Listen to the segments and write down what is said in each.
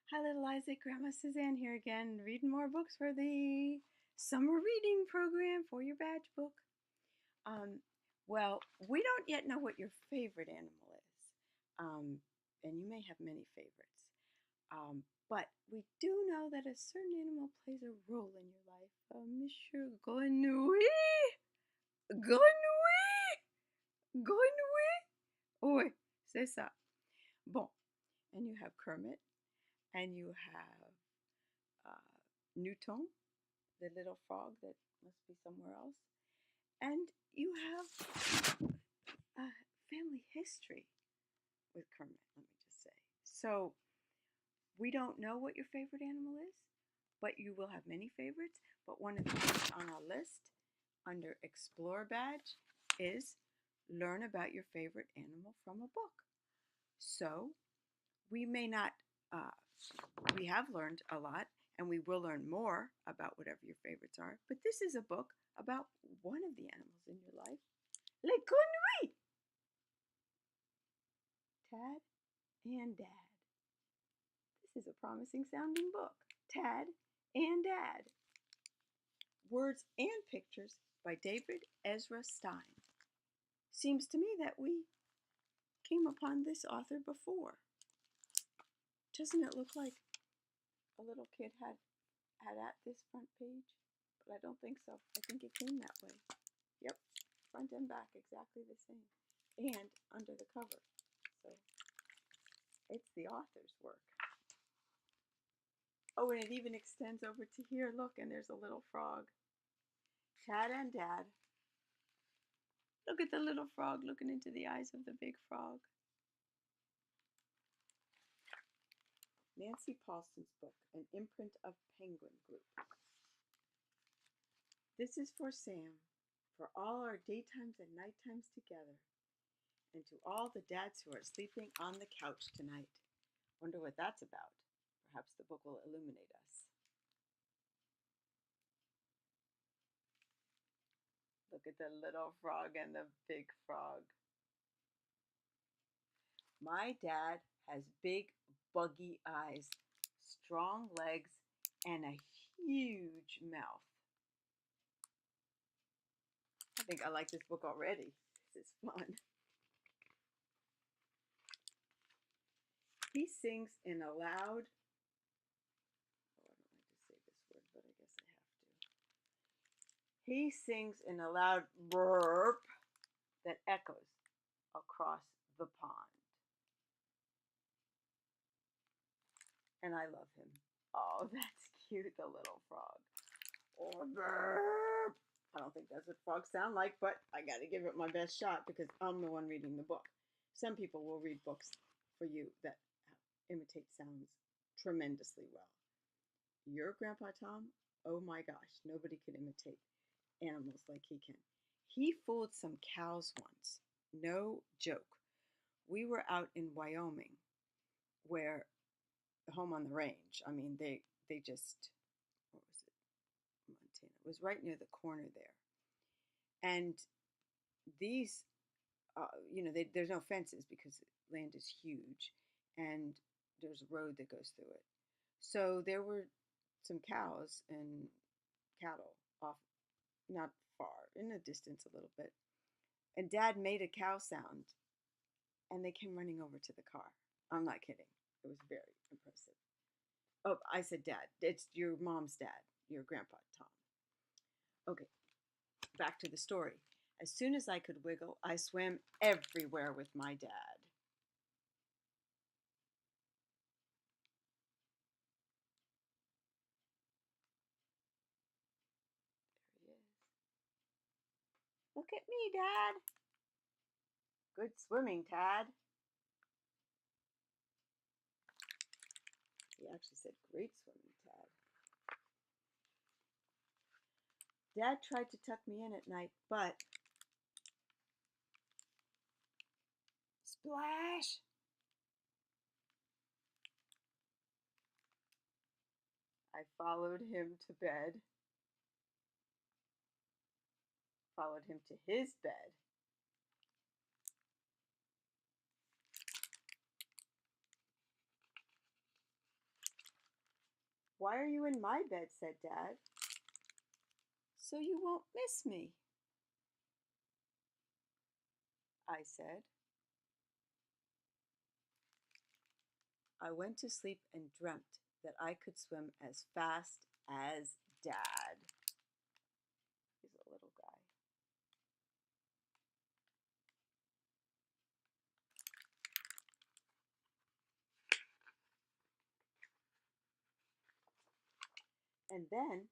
Hi, little Isaac. Grandma Suzanne here again, reading more books for the summer reading program for your badge book. Um, well, we don't yet know what your favorite animal is, and you may have many favorites. But we do know that a certain animal plays a role in your life. Monsieur Grenouille, Grenouille, Grenouille. Oui, c'est ça. Bon, and you have Kermit, and you have Newton, the little frog that must be somewhere else. And you have a family history with Kermit, let me just say. So we don't know what your favorite animal is, but you will have many favorites. But one of the things on our list under Explore Badge is learn about your favorite animal from a book. So we may not, we have learned a lot and we will learn more about whatever your favorites are. But this is a book about one of the animals in your life, Les Grenouilles, Tad and Dad. This is a promising sounding book, Tad and Dad. Words and pictures by David Ezra Stein. Seems to me that we came upon this author before. Doesn't it look like a little kid had at this front page? But I don't think so. I think it came that way. Yep, front and back exactly the same. And under the cover. So it's the author's work. Oh, and it even extends over to here. Look, and there's a little frog. Tad and Dad. Look at the little frog looking into the eyes of the big frog. Nancy Paulson's book, An Imprint of Penguin Group. This is for Sam, for all our daytimes and nighttimes together, and to all the dads who are sleeping on the couch tonight. Wonder what that's about. Perhaps the book will illuminate us. Look at the little frog and the big frog. My dad has big, buggy eyes, strong legs, and a huge mouth. I think I like this book already. This is fun. He sings in a loud, oh, I don't like to say this word, but I guess I have to. He sings in a loud burp that echoes across the pond. And I love him. Oh, that's cute, the little frog. Or burp. I don't think that's what frogs sound like, but I got to give it my best shot because I'm the one reading the book. Some people will read books for you that imitate sounds tremendously well. Your Grandpa Tom, oh my gosh, nobody can imitate animals like he can. He fooled some cows once. No joke. We were out in Wyoming, where home on the range. I mean, they just, what was it? Montana. It was right near the corner there. And these, there's no fences because land is huge, and there's a road that goes through it. So there were some cows and cattle off, not far, in the distance a little bit. And Dad made a cow sound, and they came running over to the car. I'm not kidding. It was very impressive. Oh, I said Dad. It's your mom's dad, your Grandpa Tom. Okay, back to the story. As soon as I could wiggle, I swam everywhere with my dad. There he is. Look at me, Dad. Good swimming, Tad. He actually said great swimming, Tad. Dad tried to tuck me in at night, but splash! I followed him to bed, followed him to his bed. Why are you in my bed? Said Dad. So you won't miss me, I said. I went to sleep and dreamt that I could swim as fast as Dad. He's a little guy. And then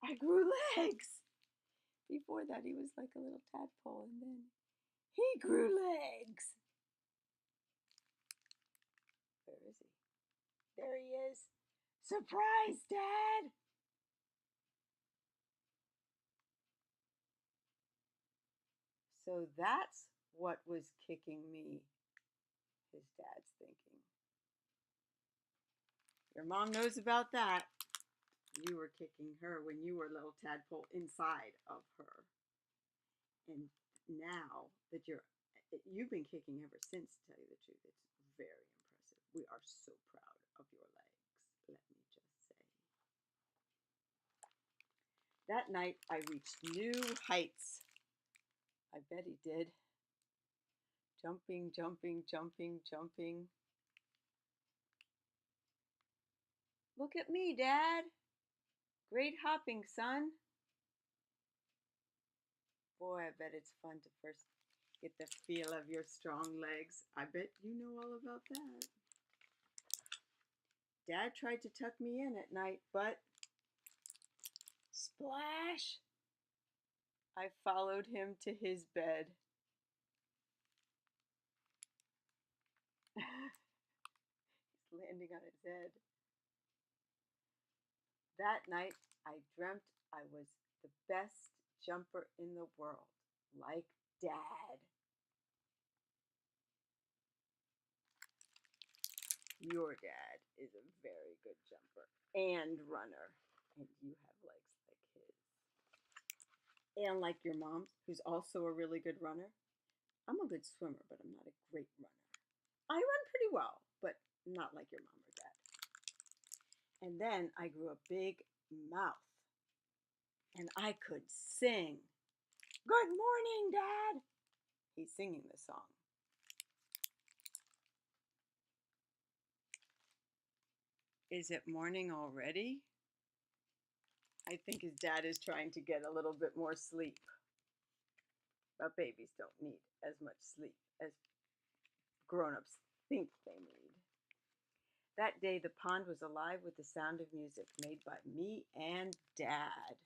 I grew legs. Before that, he was like a little tadpole, and then he grew legs. Where is he? There he is. Surprise, Dad! So that's what was kicking me, his dad's thinking. Your mom knows about that. You were kicking her when you were a little tadpole inside of her. And now that you've been kicking ever since, to tell you the truth. It's very impressive. We are so proud of your legs, let me just say. That night, I reached new heights. I bet he did. Jumping, jumping, jumping, jumping. Look at me, Dad. Great hopping, son. Boy, I bet it's fun to first get the feel of your strong legs. I bet you know all about that. Dad tried to tuck me in at night, but splash! I followed him to his bed. He's landing on his head. That night, I dreamt I was the best jumper in the world, like Dad. Your dad is a very good jumper and runner, and you have legs like his. And like your mom, who's also a really good runner. I'm a good swimmer, but I'm not a great runner. I run pretty well, but not like your mom or dad. And then I grew a big mouth, and I could sing. Good morning, Dad! He's singing the song. Is it morning already? I think his dad is trying to get a little bit more sleep. But babies don't need as much sleep as grown-ups think they need. That day, the pond was alive with the sound of music made by me and Dad.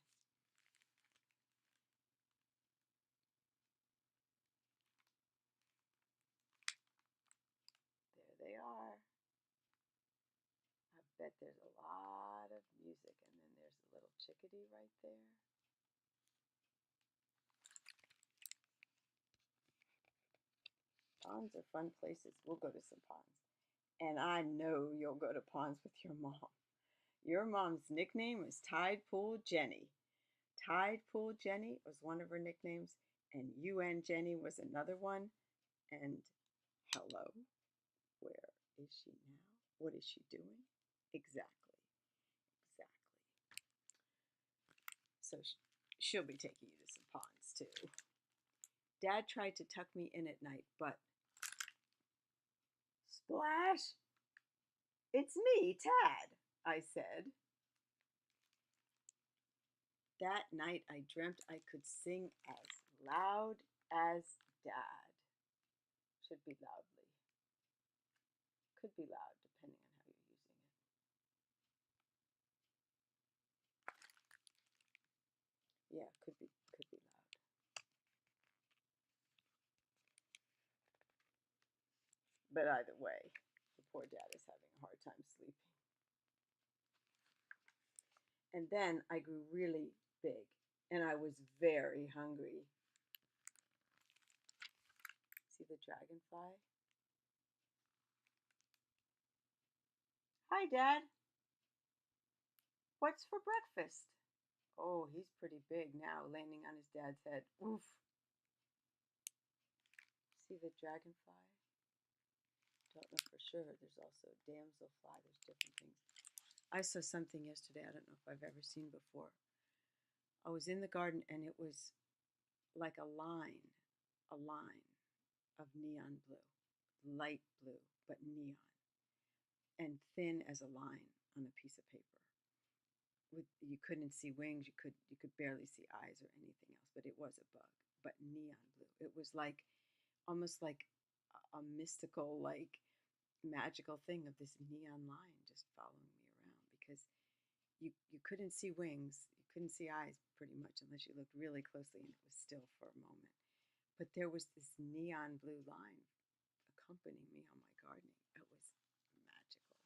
There they are. I bet there's a lot of music, and then there's a little chickadee right there. Ponds are fun places. We'll go to some ponds. And I know you'll go to ponds with your mom. Your mom's nickname was Tide Pool Jenny. Tide Pool Jenny was one of her nicknames, and UN Jenny was another one. And hello, where is she now? What is she doing? Exactly, exactly. So she'll be taking you to some ponds too. Dad tried to tuck me in at night, but splash! It's me, Tad, I said. That night I dreamt I could sing as loud as Dad. Should be loudly. Could be loud, depending on how you're using it. Yeah, could be loud. But either way, the poor dad is having a hard time sleeping. And then I grew really big, and I was very hungry. See the dragonfly? Hi, Dad. What's for breakfast? Oh, he's pretty big now, landing on his dad's head. Oof. See the dragonfly? Don't know for sure. There's also a damselfly. There's different things. I saw something yesterday I don't know if I've ever seen before. I was in the garden and it was like a line of neon blue, light blue, but neon, and thin as a line on a piece of paper. With you couldn't see wings, you could barely see eyes or anything else, but it was a bug, but neon blue. It was like almost like a mystical, like magical thing of this neon line just following me around because you couldn't see wings, you couldn't see eyes pretty much unless you looked really closely and it was still for a moment. But there was this neon blue line accompanying me on my gardening. It was magical.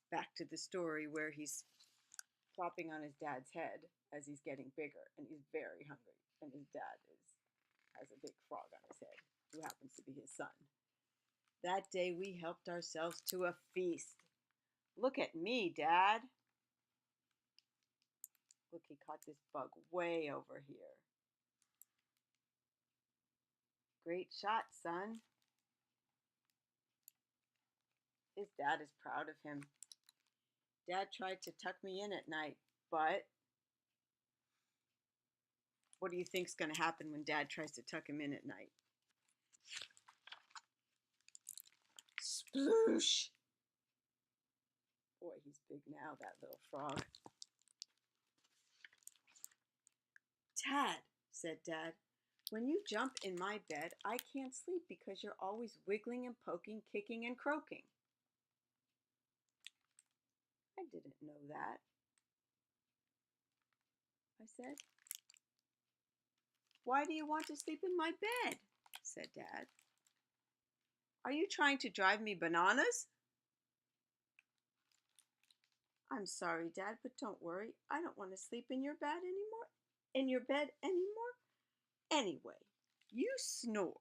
Back to the story where he's flopping on his dad's head as he's getting bigger and he's very hungry and his dad has a big frog on his head who happens to be his son. That day we helped ourselves to a feast. Look at me, Dad. Look, he caught this bug way over here. Great shot, son. His dad is proud of him. Dad tried to tuck me in at night, but what do you think's going to happen when Dad tries to tuck him in at night? Sploosh! Boy, he's big now, that little frog. Tad, said Dad, when you jump in my bed, I can't sleep because you're always wiggling and poking, kicking and croaking. I didn't know that, I said. Why do you want to sleep in my bed? Said Dad. Are you trying to drive me bananas? I'm sorry, Dad, but don't worry. I don't want to sleep in your bed anymore. In your bed anymore? Anyway, you snore.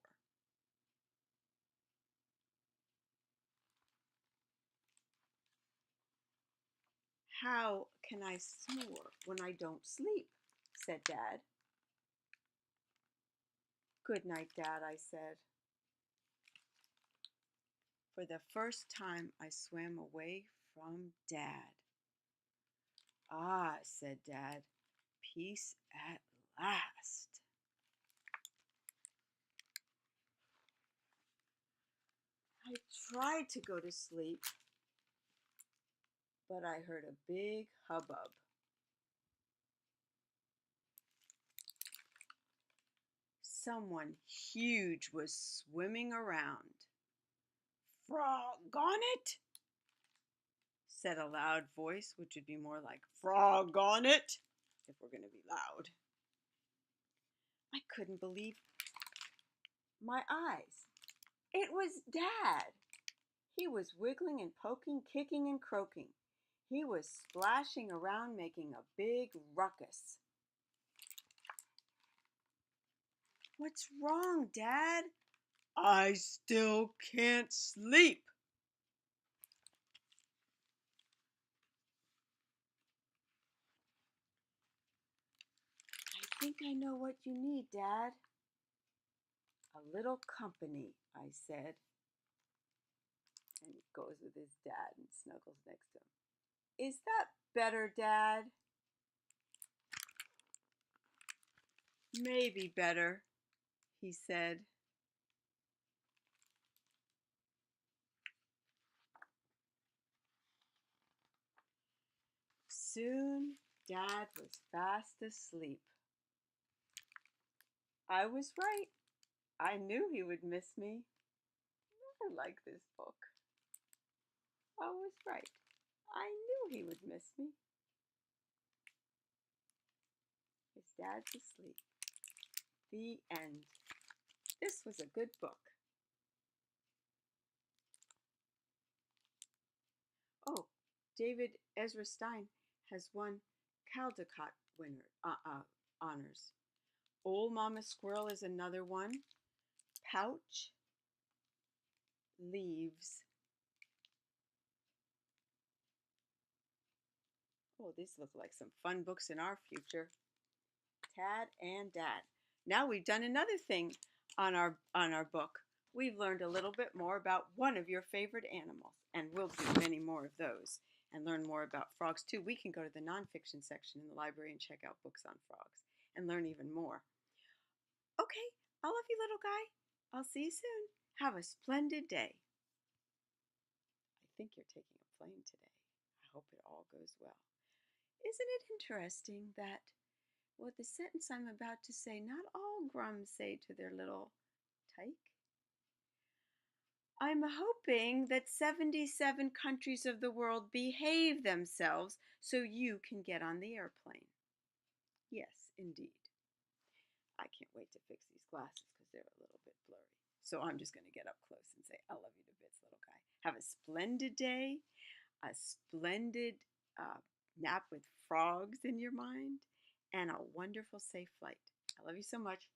How can I snore when I don't sleep? Said Dad. Good night, Dad, I said. For the first time, I swam away from Dad. Ah, said Dad, peace at last. I tried to go to sleep, but I heard a big hubbub. Someone huge was swimming around. Frog on it, said a loud voice, which would be more like frog on it if we're going to be loud. I couldn't believe my eyes. It was Dad. He was wiggling and poking, kicking and croaking. He was splashing around, making a big ruckus. What's wrong, Dad? I still can't sleep. I think I know what you need, Dad. A little company, I said. And he goes with his dad and snuggles next to him. Is that better, Dad? Maybe better, he said. Soon, Dad was fast asleep. I was right. I knew he would miss me. I like this book. I was right. I knew he would miss me. His dad's asleep. The end. This was a good book. Oh, David Ezra Stein has won Caldecott winner honors. Old Mama Squirrel is another one. Pouch, Leaves. Oh, these look like some fun books in our future. Tad and Dad. Now we've done another thing on our book. we've learned a little bit more about one of your favorite animals, and we'll do many more of those and learn more about frogs too. We can go to the nonfiction section in the library and check out books on frogs and learn even more. Okay, I love you, little guy. I'll see you soon. Have a splendid day. I think you're taking a plane today. I hope it all goes well. Isn't it interesting that what the sentence I'm about to say, not all grums say to their little tyke? I'm hoping that 77 countries of the world behave themselves so you can get on the airplane. Yes, indeed. I can't wait to fix these glasses because they're a little bit blurry. So I'm just going to get up close and say, I love you to bits, little guy. Have a splendid day, a splendid nap with frogs in your mind, and a wonderful, safe flight. I love you so much.